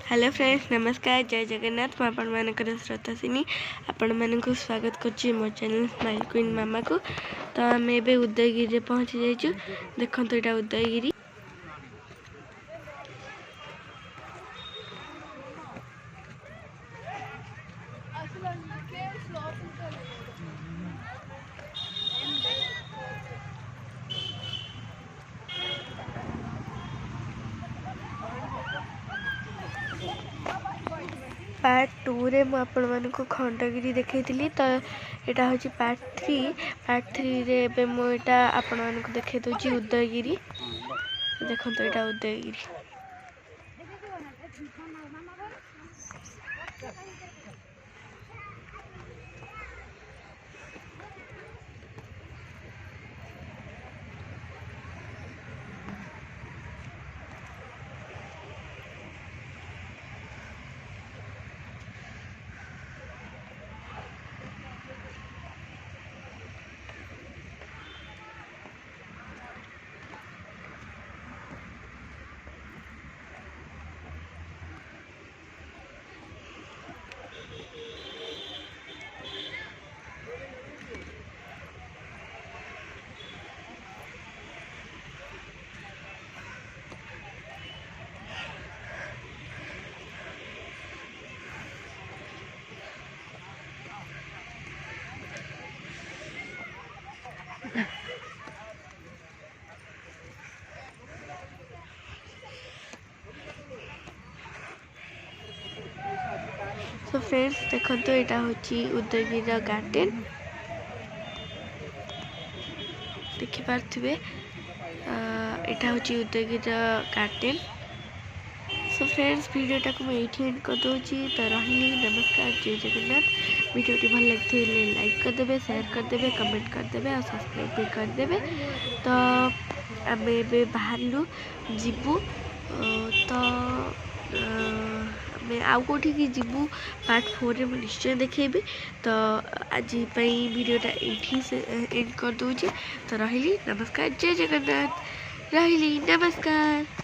Hello friends नमस्कार जय जगन्नाथ मुझे श्रोतासिनी आपण मानक स्वागत करुच्ची मो चैनल स्माइल क्वीन मामा को। तो आम ए उदयगिरी पहुँची जाइए। देखो यहाँ उदयगिरी पार्ट 2 रे मु आपण मानक खंडगिरी देखी। तो यहाँ हूँ पार्ट 3 रे एबे मु एटा आपण मानक देखै दउची उदयगिरी। देखो यहाँ उदयगिरी तो फ्रेंड्स देखो यहाँ हूँ उदयगिरी गार्डन देखिपे। यहाँ हूँ उदयगिरी गार्डन। सो फ्रेंड्स वीडियोटा को मैं ये एंड कर दूँगी। तो रही नमस्कार जय जगन्नाथ। वीडियोटी भल लगे लाइक करदे, शेयर करदे, कमेंट करदे और सब्सक्राइब भी करदे। तो आम ए बाहर जीवु। तो आम आउ कौटी जीवु पार्ट 4 रे निश्चय देखेबी। तो आज वीडियोटा ये एंड कर दूँगी। तो रही नमस्कार जय जगन्नाथ। रही नमस्कार।